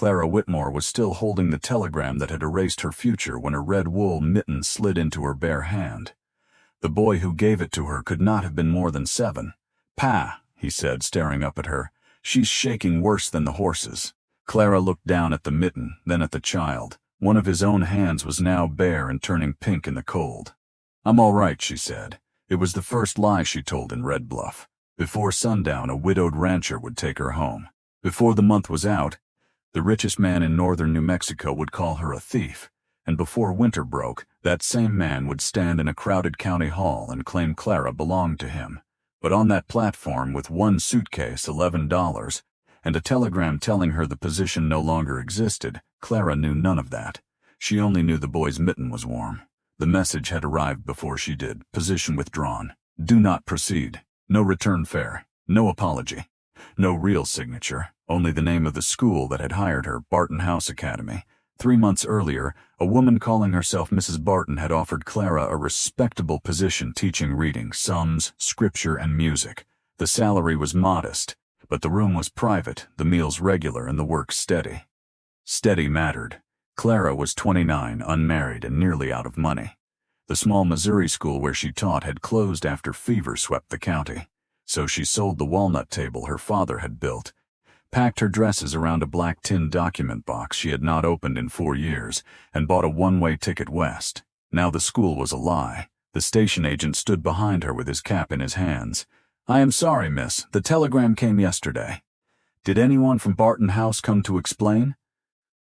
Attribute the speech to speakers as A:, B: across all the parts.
A: Clara Whitmore was still holding the telegram that had erased her future when a red wool mitten slid into her bare hand. The boy who gave it to her could not have been more than 7. "Pa," he said, staring up at her. "She's shaking worse than the horses." Clara looked down at the mitten, then at the child. One of his own hands was now bare and turning pink in the cold. "I'm all right," she said. It was the first lie she told in Red Bluff. Before sundown, a widowed rancher would take her home. Before the month was out, the richest man in northern New Mexico would call her a thief. And before winter broke, that same man would stand in a crowded county hall and claim Clara belonged to him. But on that platform, with one suitcase, $11, and a telegram telling her the position no longer existed, Clara knew none of that. She only knew the boy's mitten was warm. The message had arrived before she did. Position withdrawn. Do not proceed. No return fare. No apology. No real signature. Only the name of the school that had hired her, Barton House Academy. 3 months earlier, a woman calling herself Mrs. Barton had offered Clara a respectable position teaching reading, sums, scripture, and music. The salary was modest, but the room was private, the meals regular, and the work steady. Steady mattered. Clara was 29, unmarried, and nearly out of money. The small Missouri school where she taught had closed after fever swept the county. So she sold the walnut table her father had built, packed her dresses around a black tin document box she had not opened in 4 years, and bought a one-way ticket west. Now the school was a lie. The station agent stood behind her with his cap in his hands. "I am sorry, miss. The telegram came yesterday." "Did anyone from Barton House come to explain?"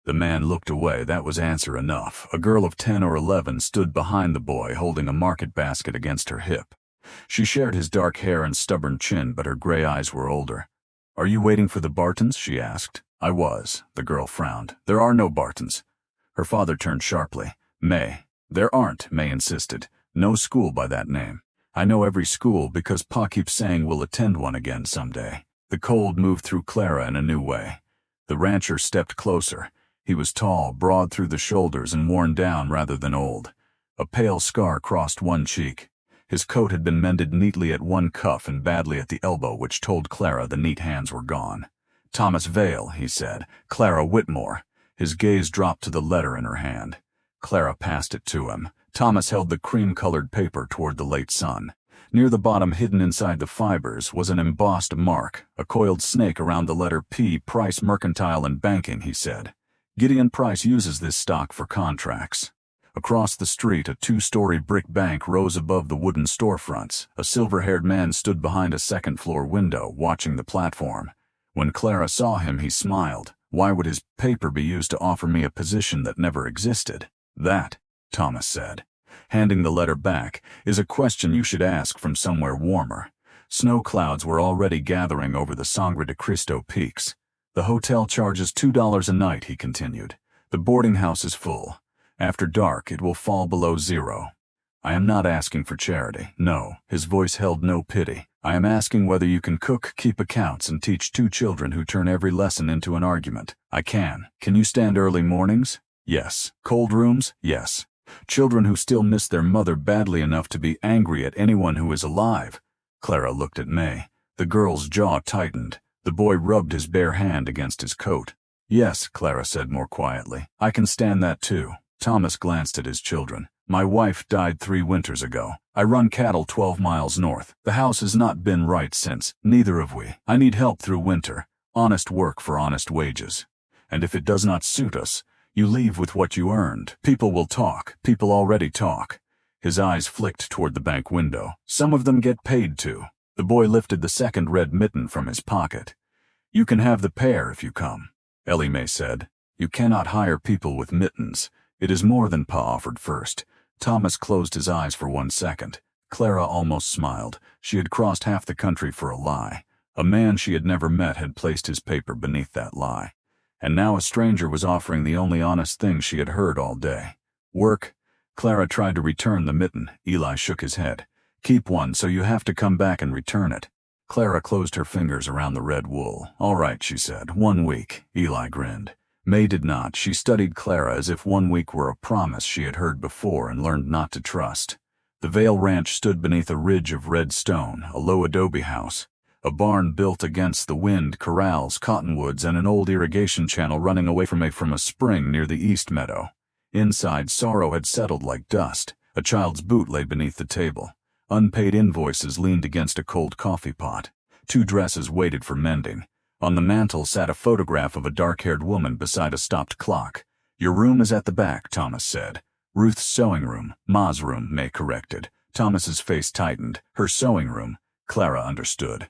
A: The man looked away. That was answer enough. A girl of 10 or 11 stood behind the boy, holding a market basket against her hip. She shared his dark hair and stubborn chin, but her gray eyes were older. "Are you waiting for the Bartons?" she asked. "I was." The girl frowned. "There are no Bartons." Her father turned sharply. "May." "There aren't," May insisted. "No school by that name. I know every school because Pa keeps saying we'll attend one again someday." The cold moved through Clara in a new way. The rancher stepped closer. He was tall, broad through the shoulders, and worn down rather than old. A pale scar crossed one cheek. His coat had been mended neatly at one cuff and badly at the elbow, which told Clara the neat hands were gone. "Thomas Vale," he said. "Clara Whitmore." His gaze dropped to the letter in her hand. Clara passed it to him. Thomas held the cream-colored paper toward the late sun. Near the bottom, hidden inside the fibers, was an embossed mark, a coiled snake around the letter P. "Price Mercantile and Banking," he said. "Gideon Price uses this stock for contracts." Across the street, a 2-story brick bank rose above the wooden storefronts. A silver-haired man stood behind a second-floor window, watching the platform. When Clara saw him, he smiled. Why would his paper be used to offer me a position that never existed? "That," Thomas said, handing the letter back, "is a question you should ask from somewhere warmer." Snow clouds were already gathering over the Sangre de Cristo peaks. "The hotel charges $2 a night," he continued. "The boarding house is full. After dark, it will fall below 0. I am not asking for charity. No." His voice held no pity. "I am asking whether you can cook, keep accounts, and teach 2 children who turn every lesson into an argument." "I can." "Can you stand early mornings?" "Yes." "Cold rooms?" "Yes." "Children who still miss their mother badly enough to be angry at anyone who is alive?" Clara looked at May. The girl's jaw tightened. The boy rubbed his bare hand against his coat. "Yes," Clara said more quietly. "I can stand that too." Thomas glanced at his children. "My wife died 3 winters ago. I run cattle 12 miles north. The house has not been right since. Neither have we. I need help through winter. Honest work for honest wages. And if it does not suit us, you leave with what you earned. People will talk. People already talk." His eyes flicked toward the bank window. "Some of them get paid to." The boy lifted the second red mitten from his pocket. "You can have the pair if you come," Ellie Mae said. "You cannot hire people with mittens. It is more than Pa offered first." Thomas closed his eyes for 1 second. Clara almost smiled. She had crossed half the country for a lie. A man she had never met had placed his paper beneath that lie. And now a stranger was offering the only honest thing she had heard all day. "Work?" Clara tried to return the mitten. Eli shook his head. "Keep one, so you have to come back and return it." Clara closed her fingers around the red wool. "All right," she said. 1 week. Eli grinned. May did not. She studied Clara as if 1 week were a promise she had heard before and learned not to trust. The Vale Ranch stood beneath a ridge of red stone, a low adobe house. A barn built against the wind, corrals, cottonwoods, and an old irrigation channel running away from a spring near the east meadow. Inside, sorrow had settled like dust. A child's boot lay beneath the table. Unpaid invoices leaned against a cold coffee pot. 2 dresses waited for mending. On the mantel sat a photograph of a dark-haired woman beside a stopped clock. "Your room is at the back," Thomas said. "Ruth's sewing room." "Ma's room," May corrected. Thomas's face tightened. "Her sewing room." Clara understood.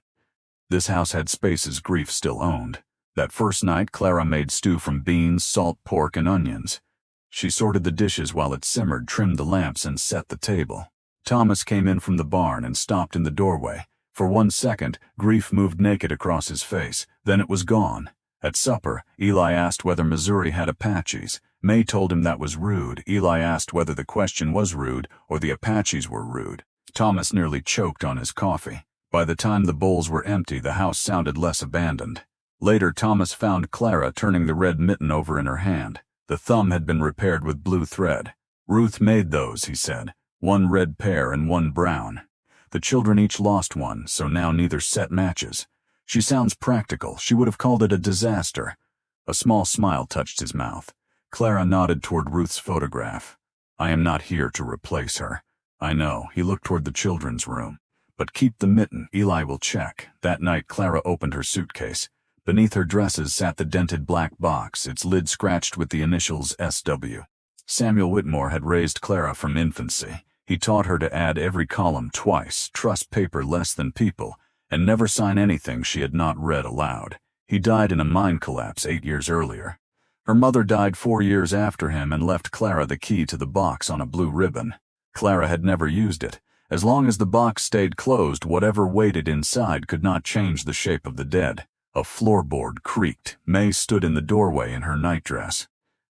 A: This house had spaces grief still owned. That first night, Clara made stew from beans, salt pork, and onions. She sorted the dishes while it simmered, trimmed the lamps, and set the table. Thomas came in from the barn and stopped in the doorway. For 1 second, grief moved naked across his face. Then it was gone. At supper, Eli asked whether Missouri had Apaches. May told him that was rude. Eli asked whether the question was rude or the Apaches were rude. Thomas nearly choked on his coffee. By the time the bowls were empty, the house sounded less abandoned. Later, Thomas found Clara turning the red mitten over in her hand. The thumb had been repaired with blue thread. "Ruth made those," he said. 1 red pair and 1 brown. The children each lost one, so now neither set matches. "She sounds practical. She would have called it a disaster." A small smile touched his mouth. Clara nodded toward Ruth's photograph. "I am not here to replace her." "I know." He looked toward the children's room. "But keep the mitten. Eli will check." That night, Clara opened her suitcase. Beneath her dresses sat the dented black box, its lid scratched with the initials SW. Samuel Whitmore had raised Clara from infancy. He taught her to add every column twice, trust paper less than people, and never sign anything she had not read aloud. He died in a mine collapse 8 years earlier. Her mother died 4 years after him and left Clara the key to the box on a blue ribbon. Clara had never used it. As long as the box stayed closed, whatever waited inside could not change the shape of the dead. A floorboard creaked. May stood in the doorway in her nightdress.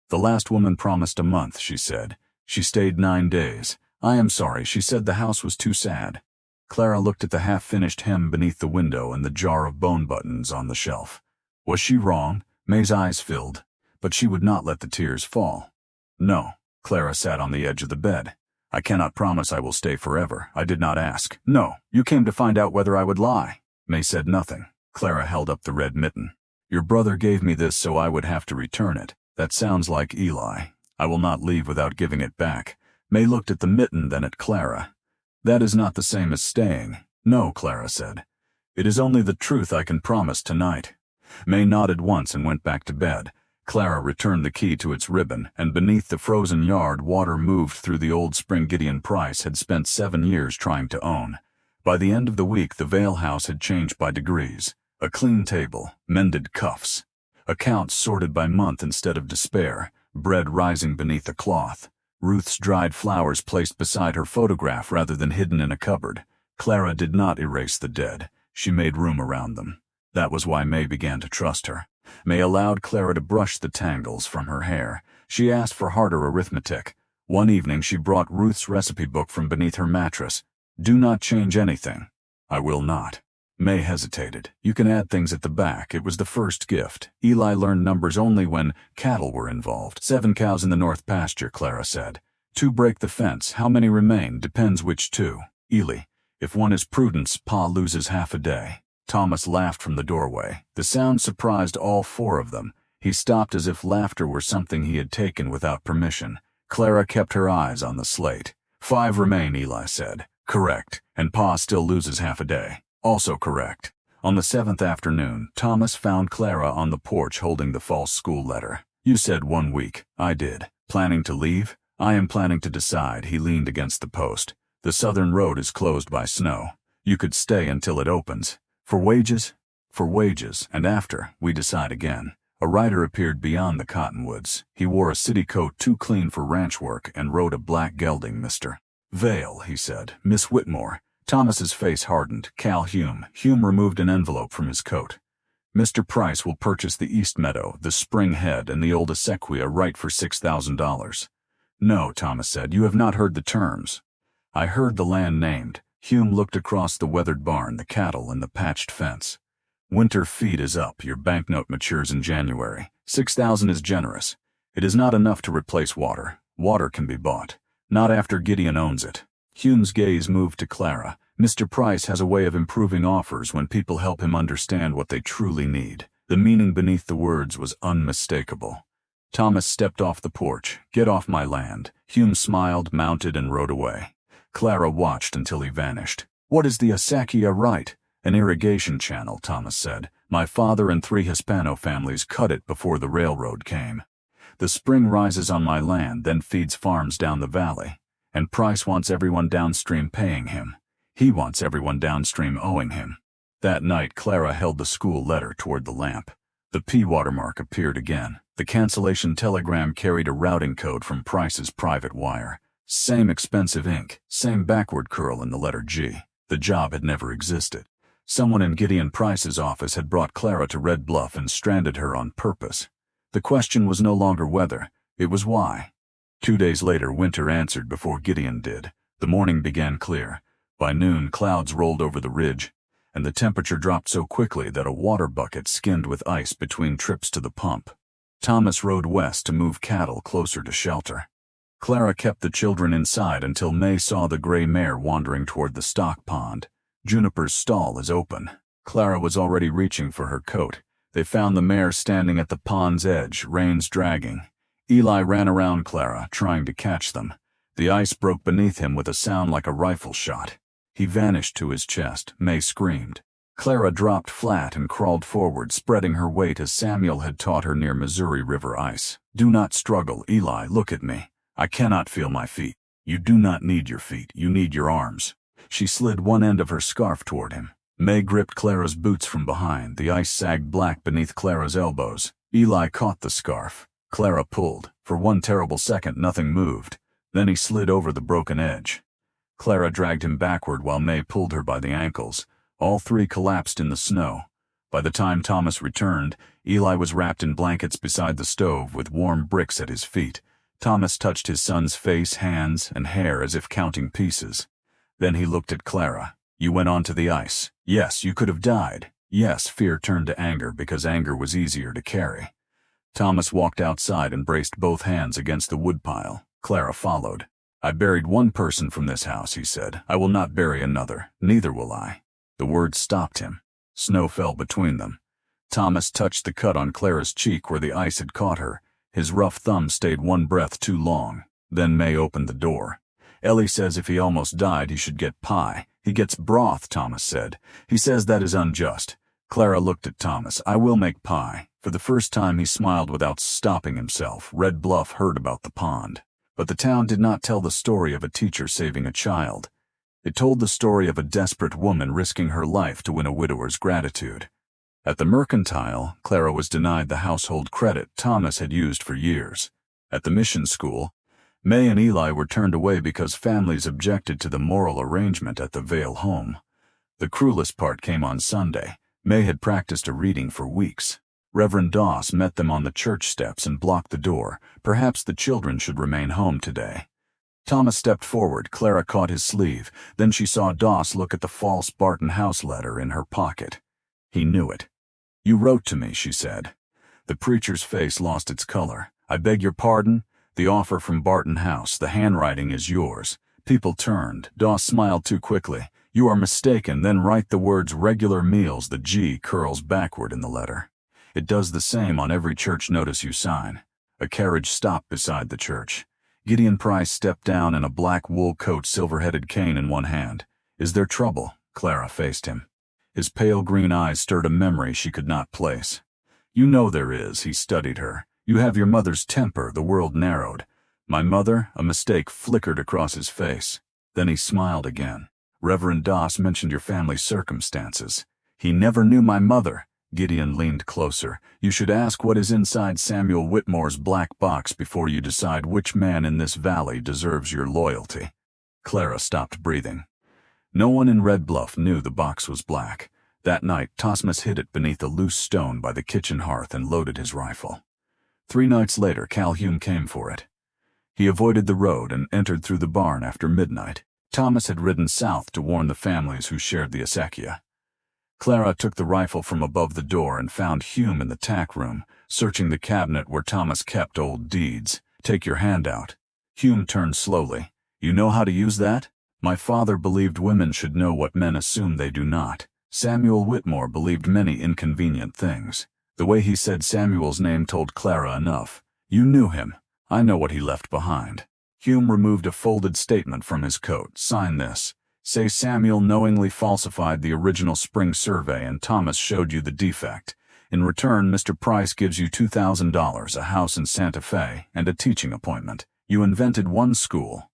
A: "The last woman promised a month," she said. "She stayed 9 days. I am sorry," she said. "The house was too sad." Clara looked at the half-finished hem beneath the window and the jar of bone buttons on the shelf. Was she wrong? May's eyes filled, but she would not let the tears fall. "No." Clara sat on the edge of the bed. "I cannot promise I will stay forever. I did not ask." "No, you came to find out whether I would lie." May said nothing. Clara held up the red mitten. "Your brother gave me this so I would have to return it. That sounds like Eli. I will not leave without giving it back." May looked at the mitten, then at Clara. "That is not the same as staying." "No," Clara said. "It is only the truth I can promise tonight." May nodded once and went back to bed. Clara returned the key to its ribbon, and beneath the frozen yard, water moved through the old spring Gideon Price had spent 7 years trying to own. By the end of the week, the Vale house had changed by degrees. A clean table, mended cuffs, accounts sorted by month instead of despair, bread rising beneath a cloth, Ruth's dried flowers placed beside her photograph rather than hidden in a cupboard. Clara did not erase the dead. She made room around them. That was why May began to trust her. May allowed Clara to brush the tangles from her hair. She asked for harder arithmetic. One evening she brought Ruth's recipe book from beneath her mattress. "Do not change anything." "I will not." May hesitated. "You can add things at the back. It was the first gift." Eli learned numbers only when cattle were involved. 7 cows in the north pasture, Clara said. 2 break the fence. How many remain? Depends which 2. Eli. If one is Prudence, Pa loses half a day. Thomas laughed from the doorway. The sound surprised all 4 of them. He stopped as if laughter were something he had taken without permission. Clara kept her eyes on the slate. 5 remain, Eli said. "Correct. And Pa still loses half a day." "Also correct." On the 7th afternoon, Thomas found Clara on the porch holding the false school letter. "You said 1 week." "I did." "Planning to leave?" "I am planning to decide." He leaned against the post. "The southern road is closed by snow. You could stay until it opens." "For wages?" "For wages, and after, we decide again." A rider appeared beyond the cottonwoods. He wore a city coat too clean for ranch work and rode a black gelding. "Mr. Vale," he said. "Miss Whitmore." Thomas's face hardened. "Cal Hume." Hume removed an envelope from his coat. "Mr. Price will purchase the East Meadow, the Spring Head, and the old Sequia right for $6,000. "No," Thomas said. "You have not heard the terms." "I heard the land named." Hume looked across the weathered barn, the cattle, and the patched fence. "Winter feed is up. Your banknote matures in January. 6,000 is generous. It is not enough to replace water. Water can be bought. Not after Gideon owns it." Hume's gaze moved to Clara. Mr. Price has a way of improving offers when people help him understand what they truly need. The meaning beneath the words was unmistakable. Thomas stepped off the porch. "Get off my land." Hume smiled, mounted, and rode away. Clara watched until he vanished. "What is the acequia right?" "An irrigation channel," Thomas said. "My father and 3 Hispano families cut it before the railroad came. The spring rises on my land, then feeds farms down the valley. And Price wants everyone downstream paying him. He wants everyone downstream owing him." That night, Clara held the school letter toward the lamp. The P watermark appeared again. The cancellation telegram carried a routing code from Price's private wire. Same expensive ink, same backward curl in the letter G. The job had never existed. Someone in Gideon Price's office had brought Clara to Red Bluff and stranded her on purpose. The question was no longer whether, it was why. 2 days later, Winter answered before Gideon did. The morning began clear. By noon, clouds rolled over the ridge, and the temperature dropped so quickly that a water bucket skinned with ice between trips to the pump. Thomas rode west to move cattle closer to shelter. Clara kept the children inside until May saw the gray mare wandering toward the stock pond. Juniper's stall is open. Clara was already reaching for her coat. They found the mare standing at the pond's edge, reins dragging. Eli ran around Clara, trying to catch them. The ice broke beneath him with a sound like a rifle shot. He vanished to his chest. May screamed. Clara dropped flat and crawled forward, spreading her weight as Samuel had taught her near Missouri River ice. "Do not struggle, Eli, look at me. I cannot feel my feet." "You do not need your feet, you need your arms." She slid one end of her scarf toward him. May gripped Clara's boots from behind. The ice sagged black beneath Clara's elbows. Eli caught the scarf. Clara pulled. For one terrible second, nothing moved. Then he slid over the broken edge. Clara dragged him backward while May pulled her by the ankles. All 3 collapsed in the snow. By the time Thomas returned, Eli was wrapped in blankets beside the stove with warm bricks at his feet. Thomas touched his son's face, hands, and hair as if counting pieces. Then he looked at Clara. "You went onto the ice. Yes, you could have died. Yes." Fear turned to anger because anger was easier to carry. Thomas walked outside and braced both hands against the woodpile. Clara followed. "I buried one person from this house," he said. "I will not bury another. Neither will I." The words stopped him. Snow fell between them. Thomas touched the cut on Clara's cheek where the ice had caught her. His rough thumb stayed one breath too long. Then May opened the door. "Ellie says if he almost died, he should get pie. He gets broth," Thomas said. "He says that is unjust." Clara looked at Thomas. "I will make pie." For the first time he smiled without stopping himself. Red Bluff heard about the pond. But the town did not tell the story of a teacher saving a child. It told the story of a desperate woman risking her life to win a widower's gratitude. At the Mercantile, Clara was denied the household credit Thomas had used for years. At the mission school, May and Eli were turned away because families objected to the moral arrangement at the Vale home. The cruelest part came on Sunday. May had practiced a reading for weeks. Reverend Doss met them on the church steps and blocked the door. Perhaps the children should remain home today. Thomas stepped forward. Clara caught his sleeve. Then she saw Doss look at the false Barton House letter in her pocket. He knew it. "You wrote to me," she said. The preacher's face lost its color. "I beg your pardon? The offer from Barton House. The handwriting is yours." People turned. Doss smiled too quickly. "You are mistaken. Then write the words regular meals." The G curls backward in the letter. "It does the same on every church notice you sign." A carriage stopped beside the church. Gideon Price stepped down in a black wool coat, silver-headed cane in one hand. "Is there trouble?" Clara faced him. His pale green eyes stirred a memory she could not place. "You know there is." He studied her. "You have your mother's temper." The world narrowed. "My mother?" A mistake flickered across his face. Then he smiled again. "Reverend Doss mentioned your family's circumstances." "He never knew my mother." Gideon leaned closer. "You should ask what is inside Samuel Whitmore's black box before you decide which man in this valley deserves your loyalty." Clara stopped breathing. No one in Red Bluff knew the box was black. That night, Thomas hid it beneath a loose stone by the kitchen hearth and loaded his rifle. 3 nights later, Cal Hume came for it. He avoided the road and entered through the barn after midnight. Thomas had ridden south to warn the families who shared the acequia. Clara took the rifle from above the door and found Hume in the tack room, searching the cabinet where Thomas kept old deeds. "Take your hand out." Hume turned slowly. "You know how to use that?" My father believed women should know what men assume they do not. Samuel Whitmore believed many inconvenient things. The way he said Samuel's name told Clara enough. You knew him. I know what he left behind. Hume removed a folded statement from his coat. Sign this. Say Samuel knowingly falsified the original spring survey and Thomas showed you the defect. In return, Mr. Price gives you $2,000, a house in Santa Fe, and a teaching appointment. You invented one school.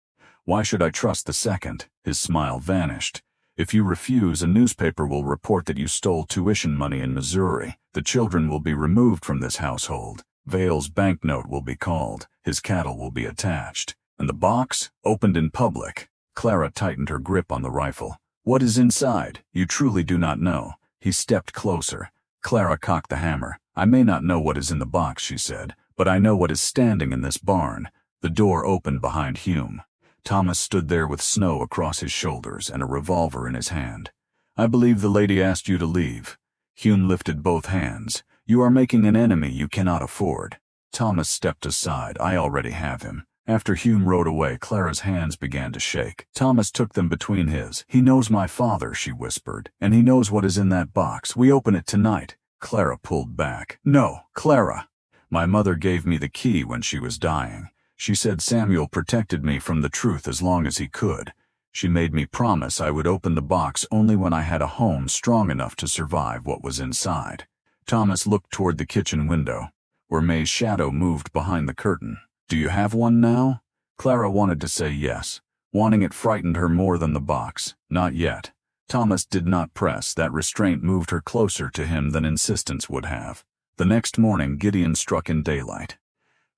A: Why should I trust the second? His smile vanished. If you refuse, a newspaper will report that you stole tuition money in Missouri. The children will be removed from this household. Vale's banknote will be called. His cattle will be attached. And the box? Opened in public. Clara tightened her grip on the rifle. What is inside? You truly do not know. He stepped closer. Clara cocked the hammer. I may not know what is in the box, she said, but I know what is standing in this barn. The door opened behind Hume. Thomas stood there with snow across his shoulders and a revolver in his hand. I believe the lady asked you to leave. Hume lifted both hands. You are making an enemy you cannot afford. Thomas stepped aside. I already have him. After Hume rode away, Clara's hands began to shake. Thomas took them between his. He knows my father, she whispered, and he knows what is in that box. We open it tonight. Clara pulled back. No, Clara. My mother gave me the key when she was dying. She said Samuel protected me from the truth as long as he could. She made me promise I would open the box only when I had a home strong enough to survive what was inside. Thomas looked toward the kitchen window, where May's shadow moved behind the curtain. Do you have one now? Clara wanted to say yes. Wanting it frightened her more than the box. Not yet. Thomas did not press. That restraint moved her closer to him than insistence would have. The next morning, Gideon struck in daylight.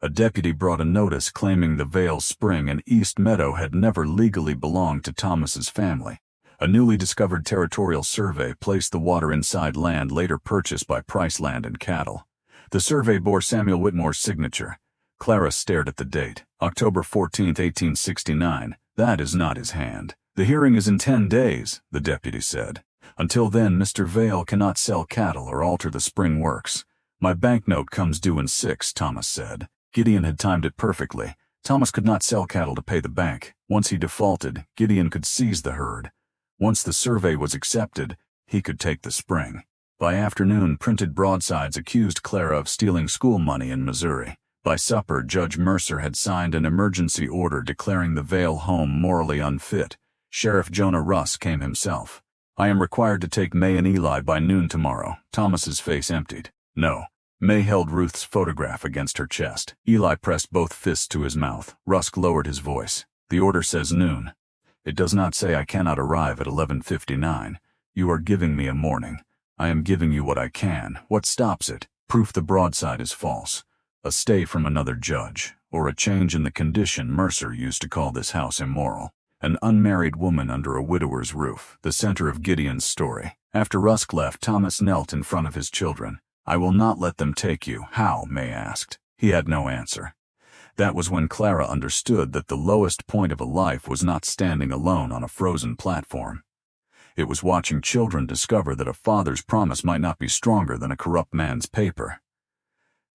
A: A deputy brought a notice claiming the Vale Spring and East Meadow had never legally belonged to Thomas's family. A newly discovered territorial survey placed the water inside land later purchased by Price Land and Cattle. The survey bore Samuel Whitmore's signature. Clara stared at the date, October 14, 1869. That is not his hand. The hearing is in 10 days, the deputy said. Until then, Mr. Vale cannot sell cattle or alter the spring works. My banknote comes due in 6, Thomas said. Gideon had timed it perfectly. Thomas could not sell cattle to pay the bank. Once he defaulted, Gideon could seize the herd. Once the survey was accepted, he could take the spring. By afternoon, printed broadsides accused Clara of stealing school money in Missouri. By supper, Judge Mercer had signed an emergency order declaring the Vale home morally unfit. Sheriff Jonah Russ came himself. I am required to take May and Eli by noon tomorrow. Thomas's face emptied. No. May held Ruth's photograph against her chest. Eli pressed both fists to his mouth. Rusk lowered his voice. The order says noon. It does not say I cannot arrive at 11:59. You are giving me a morning. I am giving you what I can. What stops it? Proof the broadside is false. A stay from another judge, or a change in the condition Mercer used to call this house immoral. An unmarried woman under a widower's roof, the center of Gideon's story. After Rusk left, Thomas knelt in front of his children. I will not let them take you. How? May asked. He had no answer. That was when Clara understood that the lowest point of a life was not standing alone on a frozen platform. It was watching children discover that a father's promise might not be stronger than a corrupt man's paper.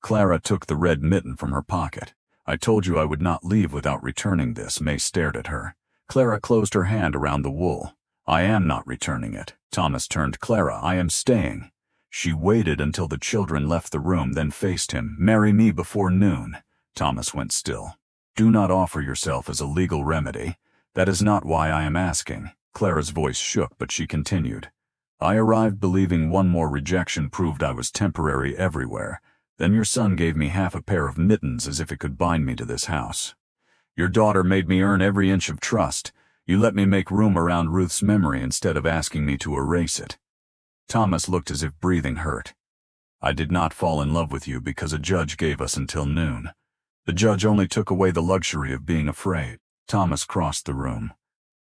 A: Clara took the red mitten from her pocket. I told you I would not leave without returning this. May stared at her. Clara closed her hand around the wool. I am not returning it. Thomas turned. Clara, I am staying. She waited until the children left the room, then faced him. Marry me before noon. Thomas went still. Do not offer yourself as a legal remedy. That is not why I am asking. Clara's voice shook, but she continued. I arrived believing one more rejection proved I was temporary everywhere. Then your son gave me half a pair of mittens as if it could bind me to this house. Your daughter made me earn every inch of trust. You let me make room around Ruth's memory instead of asking me to erase it. Thomas looked as if breathing hurt. I did not fall in love with you because a judge gave us until noon. The judge only took away the luxury of being afraid. Thomas crossed the room.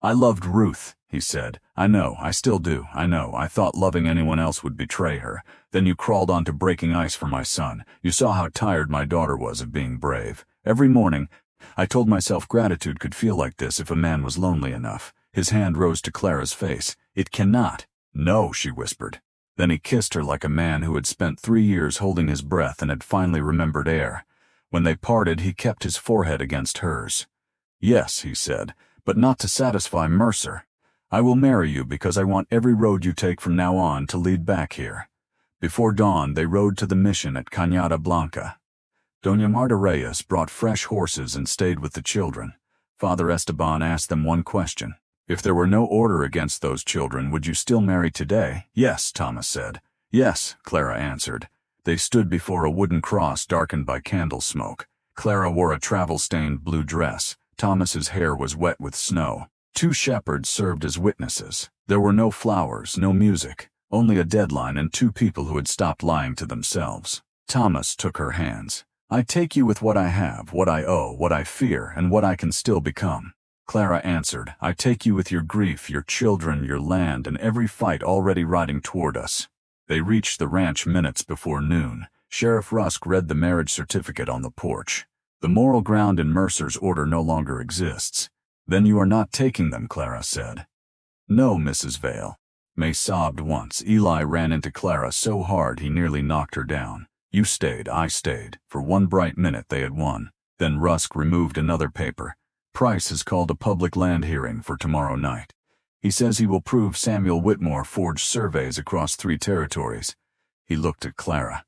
A: I loved Ruth, he said. I know, I still do, I know. I thought loving anyone else would betray her. Then you crawled onto breaking ice for my son. You saw how tired my daughter was of being brave. Every morning, I told myself gratitude could feel like this if a man was lonely enough. His hand rose to Clara's face. It cannot. No, she whispered. Then he kissed her like a man who had spent 3 years holding his breath and had finally remembered air. When they parted, he kept his forehead against hers. Yes, he said, but not to satisfy Mercer. I will marry you because I want every road you take from now on to lead back here. Before dawn, they rode to the mission at Cañada Blanca. Doña Marta Reyes brought fresh horses and stayed with the children. Father Esteban asked them one question. If there were no order against those children, would you still marry today? Yes, Thomas said. Yes, Clara answered. They stood before a wooden cross darkened by candle smoke. Clara wore a travel-stained blue dress. Thomas's hair was wet with snow. 2 shepherds served as witnesses. There were no flowers, no music, only a deadline and 2 people who had stopped lying to themselves. Thomas took her hands. I take you with what I have, what I owe, what I fear, and what I can still become. Clara answered, I take you with your grief, your children, your land, and every fight already riding toward us. They reached the ranch minutes before noon. Sheriff Rusk read the marriage certificate on the porch. The moral ground in Mercer's order no longer exists. Then you are not taking them, Clara said. No, Mrs. Vale. May sobbed once. Eli ran into Clara so hard he nearly knocked her down. You stayed, I stayed. For one bright minute they had won. Then Rusk removed another paper. Price has called a public land hearing for tomorrow night. He says he will prove Samuel Whitmore forged surveys across 3 territories. He looked at Clara.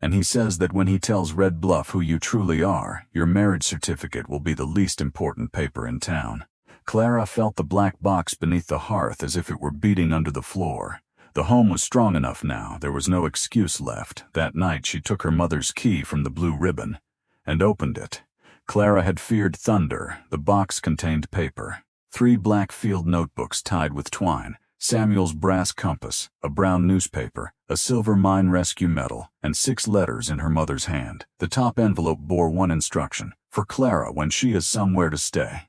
A: And he says that when he tells Red Bluff who you truly are, your marriage certificate will be the least important paper in town. Clara felt the black box beneath the hearth as if it were beating under the floor. The home was strong enough now, there was no excuse left. That night she took her mother's key from the blue ribbon and opened it. Clara had feared thunder. The box contained paper. 3 black field notebooks tied with twine, Samuel's brass compass, a brown newspaper, a silver mine rescue medal, and 6 letters in her mother's hand. The top envelope bore one instruction, for Clara when she is somewhere to stay.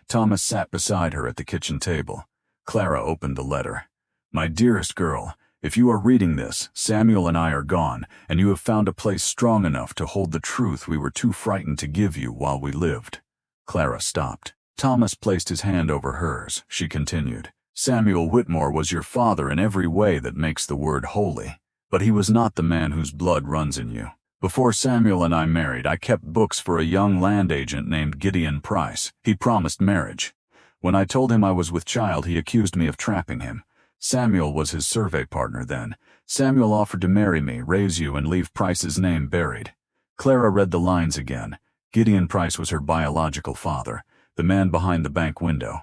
A: Thomas sat beside her at the kitchen table. Clara opened the letter. My dearest girl, if you are reading this, Samuel and I are gone, and you have found a place strong enough to hold the truth we were too frightened to give you while we lived. Clara stopped. Thomas placed his hand over hers. She continued. Samuel Whitmore was your father in every way that makes the word holy, but he was not the man whose blood runs in you. Before Samuel and I married, I kept books for a young land agent named Gideon Price. He promised marriage. When I told him I was with child, he accused me of trapping him. Samuel was his survey partner then. Samuel offered to marry me, raise you, and leave Price's name buried. Clara read the lines again. Gideon Price was her biological father, the man behind the bank window,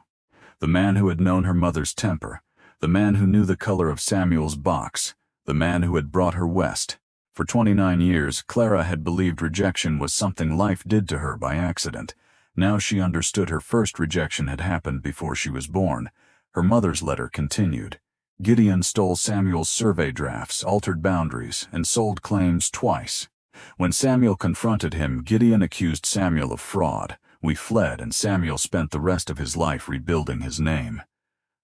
A: the man who had known her mother's temper, the man who knew the color of Samuel's box, the man who had brought her west. For 29 years, Clara had believed rejection was something life did to her by accident. Now she understood her first rejection had happened before she was born. Her mother's letter continued. Gideon stole Samuel's survey drafts, altered boundaries, and sold claims twice. When Samuel confronted him, Gideon accused Samuel of fraud. We fled, and Samuel spent the rest of his life rebuilding his name.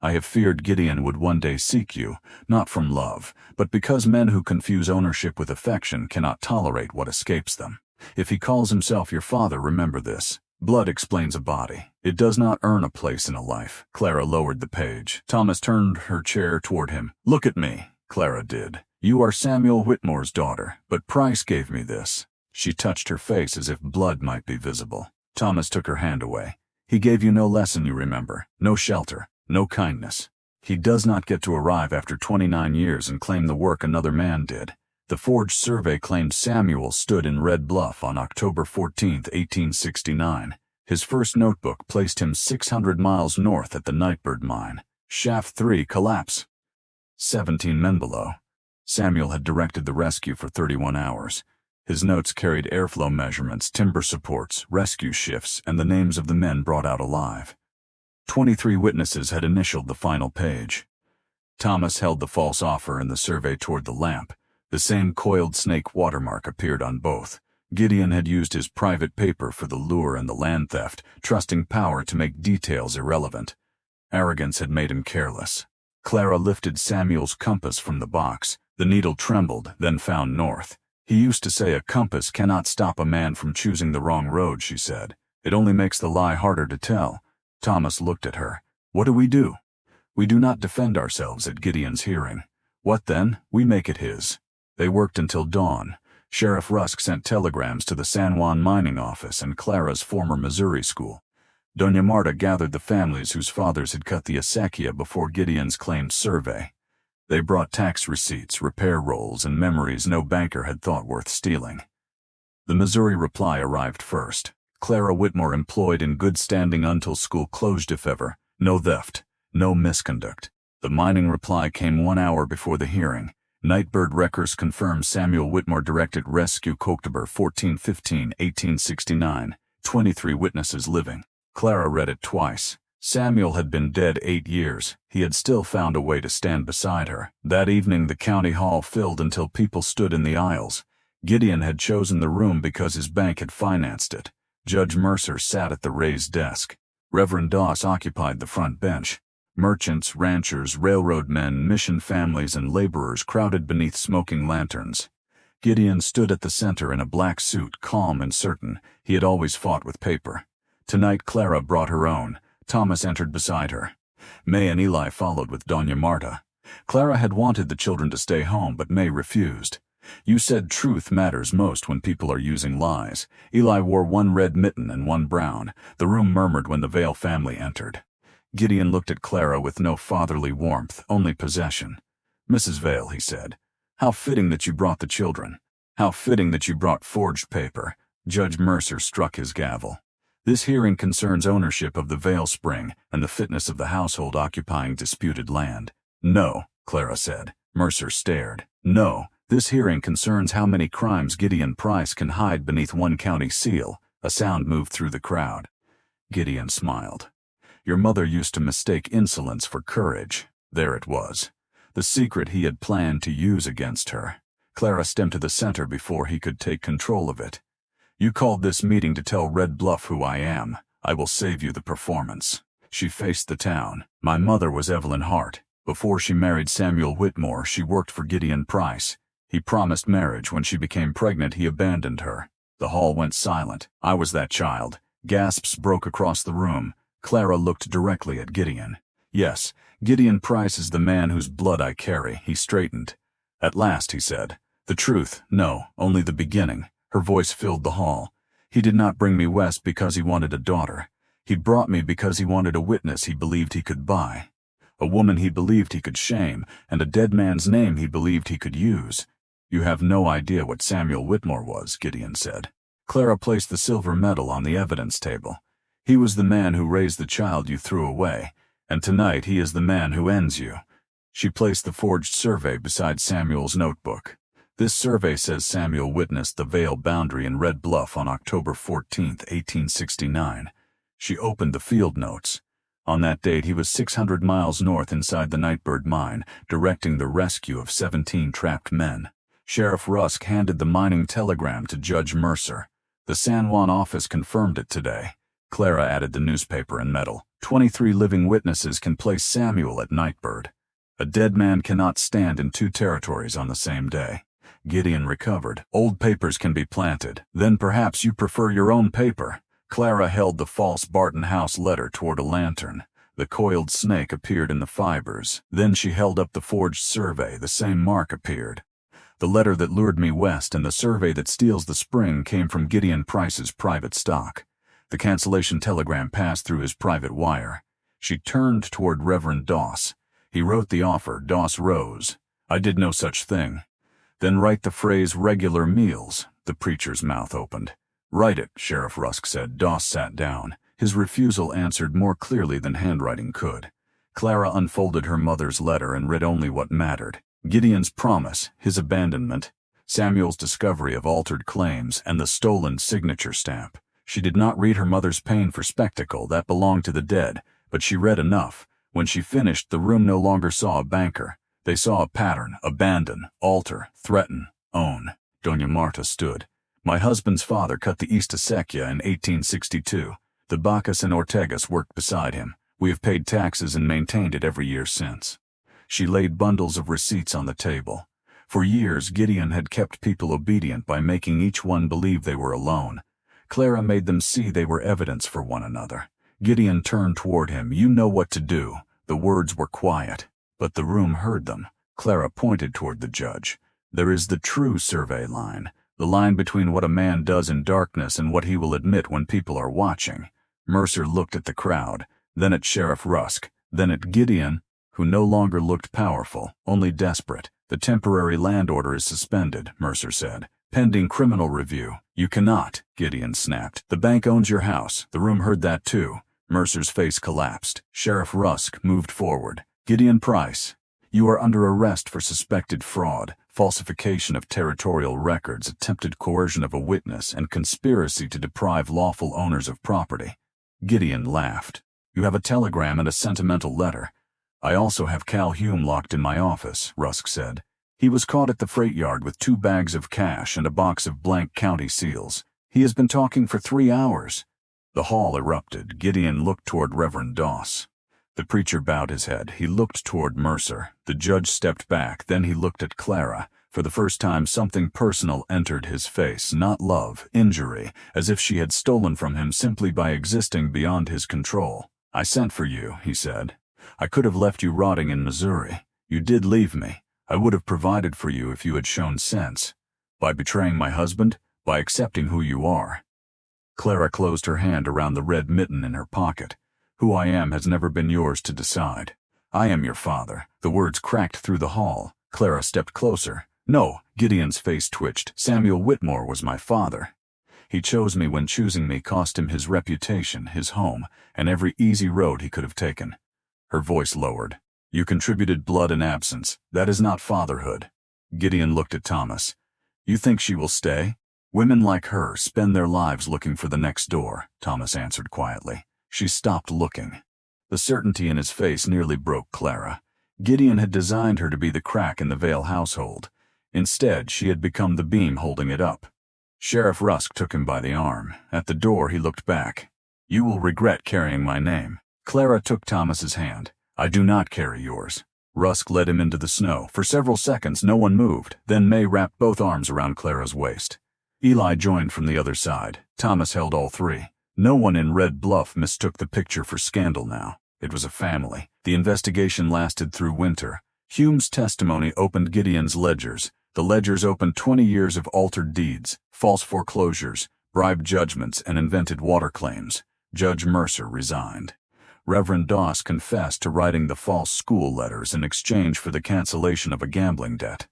A: I have feared Gideon would one day seek you, not from love, but because men who confuse ownership with affection cannot tolerate what escapes them. If he calls himself your father, remember this. Blood explains a body. It does not earn a place in a life. Clara lowered the page. Thomas turned her chair toward him. Look at me, Clara did. You are Samuel Whitmore's daughter, but Price gave me this. She touched her face as if blood might be visible. Thomas took her hand away. He gave you no lesson, you remember, no shelter, no kindness. He does not get to arrive after 29 years and claim the work another man did. The forged survey claimed Samuel stood in Red Bluff on October 14, 1869. His first notebook placed him 600 miles north at the Nightbird mine. Shaft 3 collapse. 17 men below. Samuel had directed the rescue for 31 hours. His notes carried airflow measurements, timber supports, rescue shifts, and the names of the men brought out alive. 23 witnesses had initialed the final page. Thomas held the false offer and the survey toward the lamp. The same coiled snake watermark appeared on both. Gideon had used his private paper for the lure and the land theft, trusting power to make details irrelevant. Arrogance had made him careless. Clara lifted Samuel's compass from the box. The needle trembled, then found north. He used to say a compass cannot stop a man from choosing the wrong road, she said. It only makes the lie harder to tell. Thomas looked at her. What do? We do not defend ourselves at Gideon's hearing. What then? We make it his. They worked until dawn. Sheriff Rusk sent telegrams to the San Juan mining office and Clara's former Missouri school. Doña Marta gathered the families whose fathers had cut the acequia before Gideon's claimed survey. They brought tax receipts, repair rolls, and memories no banker had thought worth stealing. The Missouri reply arrived first. Clara Whitmore employed in good standing until school closed if ever. No theft, no misconduct. The mining reply came 1 hour before the hearing. Nightbird records confirm Samuel Whitmore directed rescue October 14-15, 1869. 23 witnesses living. Clara read it twice. Samuel had been dead 8 years. He had still found a way to stand beside her. That evening the county hall filled until people stood in the aisles. Gideon had chosen the room because his bank had financed it. Judge Mercer sat at the raised desk. Reverend Doss occupied the front bench. Merchants, ranchers, railroad men, mission families, and laborers crowded beneath smoking lanterns. Gideon stood at the center in a black suit, calm and certain. He had always fought with paper. Tonight Clara brought her own. Thomas entered beside her. May and Eli followed with Doña Marta. Clara had wanted the children to stay home, but May refused. You said truth matters most when people are using lies. Eli wore one red mitten and one brown. The room murmured when the Vale family entered. Gideon looked at Clara with no fatherly warmth, only possession. Mrs. Vale, he said, how fitting that you brought the children. How fitting that you brought forged paper. Judge Mercer struck his gavel. This hearing concerns ownership of the Vale Spring and the fitness of the household occupying disputed land. No, Clara said. Mercer stared. No, this hearing concerns how many crimes Gideon Price can hide beneath one county seal. A sound moved through the crowd. Gideon smiled. Your mother used to mistake insolence for courage. There it was. The secret he had planned to use against her. Clara stepped to the center before he could take control of it. You called this meeting to tell Red Bluff who I am. I will save you the performance. She faced the town. My mother was Evelyn Hart. Before she married Samuel Whitmore, she worked for Gideon Price. He promised marriage. When she became pregnant, he abandoned her. The hall went silent. I was that child. Gasps broke across the room. Clara looked directly at Gideon. Yes, Gideon Price is the man whose blood I carry. He straightened. At last, he said. The truth, no, only the beginning. Her voice filled the hall. He did not bring me west because he wanted a daughter. He brought me because he wanted a witness he believed he could buy. A woman he believed he could shame, and a dead man's name he believed he could use. You have no idea what Samuel Whitmore was, Gideon said. Clara placed the silver medal on the evidence table. He was the man who raised the child you threw away, and tonight he is the man who ends you. She placed the forged survey beside Samuel's notebook. This survey says Samuel witnessed the Vale boundary in Red Bluff on October 14, 1869. She opened the field notes. On that date, he was 600 miles north inside the Nightbird mine, directing the rescue of 17 trapped men. Sheriff Rusk handed the mining telegram to Judge Mercer. The San Juan office confirmed it today. Clara added the newspaper and medal. 23 living witnesses can place Samuel at Nightbird. A dead man cannot stand in 2 territories on the same day. Gideon recovered. Old papers can be planted. Then perhaps you prefer your own paper. Clara held the false Barton House letter toward a lantern. The coiled snake appeared in the fibers. Then she held up the forged survey. The same mark appeared. The letter that lured me west and the survey that steals the spring came from Gideon Price's private stock. The cancellation telegram passed through his private wire. She turned toward Reverend Doss. He wrote the offer. Doss rose. I did no such thing. Then write the phrase regular meals. The preacher's mouth opened. Write it, Sheriff Rusk said. Doss sat down. His refusal answered more clearly than handwriting could. Clara unfolded her mother's letter and read only what mattered. Gideon's promise, his abandonment, Samuel's discovery of altered claims, and the stolen signature stamp. She did not read her mother's pain for spectacle. That belonged to the dead, but she read enough. When she finished, the room no longer saw a banker. They saw a pattern: abandon, alter, threaten, own. Doña Marta stood. My husband's father cut the East Acequia in 1862. The Bacchus and Ortegas worked beside him. We have paid taxes and maintained it every year since. She laid bundles of receipts on the table. For years, Gideon had kept people obedient by making each one believe they were alone. Clara made them see they were evidence for one another. Gideon turned toward him. You know what to do. The words were quiet, but the room heard them. Clara pointed toward the judge. There is the true survey line, the line between what a man does in darkness and what he will admit when people are watching. Mercer looked at the crowd, then at Sheriff Rusk, then at Gideon, who no longer looked powerful, only desperate. "The temporary land order is suspended," Mercer said. "Pending criminal review." "You cannot," Gideon snapped. "The bank owns your house." The room heard that too. Mercer's face collapsed. Sheriff Rusk moved forward. "Gideon Price, you are under arrest for suspected fraud, falsification of territorial records, attempted coercion of a witness, and conspiracy to deprive lawful owners of property." Gideon laughed. "You have a telegram and a sentimental letter." "I also have Cal Hume locked in my office," Rusk said. "He was caught at the freight yard with 2 bags of cash and a box of blank county seals. He has been talking for 3 hours. The hall erupted. Gideon looked toward Reverend Doss. The preacher bowed his head. He looked toward Mercer. The judge stepped back. Then he looked at Clara. For the first time, something personal entered his face, not love, injury, as if she had stolen from him simply by existing beyond his control. "I sent for you," he said. "I could have left you rotting in Missouri. You did leave me. I would have provided for you if you had shown sense. By betraying my husband, by accepting who you are." Clara closed her hand around the red mitten in her pocket. "Who I am has never been yours to decide. I am your father." The words cracked through the hall. Clara stepped closer. "No," Gideon's face twitched. "Samuel Whitmore was my father. He chose me when choosing me cost him his reputation, his home, and every easy road he could have taken." Her voice lowered. "You contributed blood and absence. That is not fatherhood." Gideon looked at Thomas. "You think she will stay?" "Women like her spend their lives looking for the next door," Thomas answered quietly. She stopped looking. The certainty in his face nearly broke Clara. Gideon had designed her to be the crack in the Vale household. Instead, she had become the beam holding it up. Sheriff Rusk took him by the arm. At the door, he looked back. "You will regret carrying my name." Clara took Thomas's hand. "I do not carry yours." Rusk led him into the snow. For several seconds, no one moved. Then May wrapped both arms around Clara's waist. Eli joined from the other side. Thomas held all 3. No one in Red Bluff mistook the picture for scandal now. It was a family. The investigation lasted through winter. Hume's testimony opened Gideon's ledgers. The ledgers opened 20 years of altered deeds, false foreclosures, bribed judgments, and invented water claims. Judge Mercer resigned. Reverend Doss confessed to writing the false school letters in exchange for the cancellation of a gambling debt.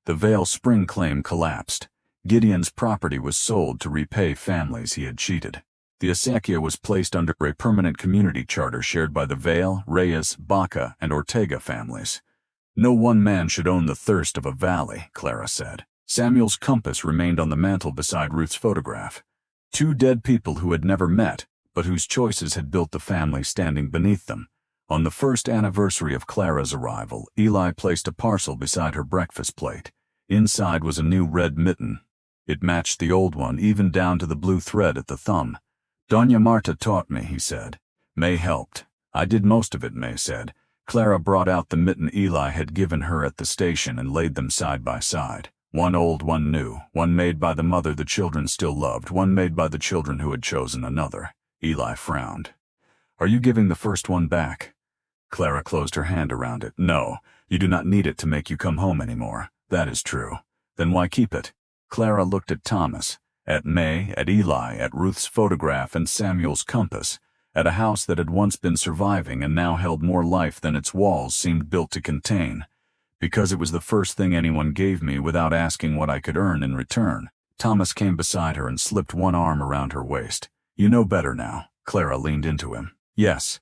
A: The Vale Spring claim collapsed. Gideon's property was sold to repay families he had cheated. The acequia was placed under a permanent community charter shared by the Vale, Reyes, Baca, and Ortega families. "No one man should own the thirst of a valley," Clara said. Samuel's compass remained on the mantel beside Ruth's photograph. 2 dead people who had never met, but whose choices had built the family standing beneath them. On the first anniversary of Clara's arrival, Eli placed a parcel beside her breakfast plate. Inside was a new red mitten. It matched the old one, even down to the blue thread at the thumb. "Doña Marta taught me," he said. "May helped." "I did most of it," May said. Clara brought out the mitten Eli had given her at the station and laid them side by side. One old, one new, one made by the mother the children still loved, one made by the children who had chosen another. Eli frowned. "Are you giving the first one back?" Clara closed her hand around it. "No, you do not need it to make you come home anymore. That is true. Then why keep it?" Clara looked at Thomas, at May, at Eli, at Ruth's photograph and Samuel's compass, at a house that had once been surviving and now held more life than its walls seemed built to contain. "Because it was the first thing anyone gave me without asking what I could earn in return." Thomas came beside her and slipped one arm around her waist. "You know better now." Clara leaned into him. "Yes."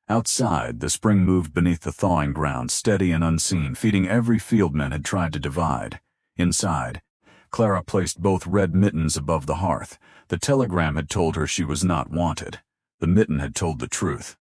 A: Outside, the spring moved beneath the thawing ground, steady and unseen, feeding every fieldman had tried to divide. Inside, Clara placed both red mittens above the hearth. The telegram had told her she was not wanted. The mitten had told the truth.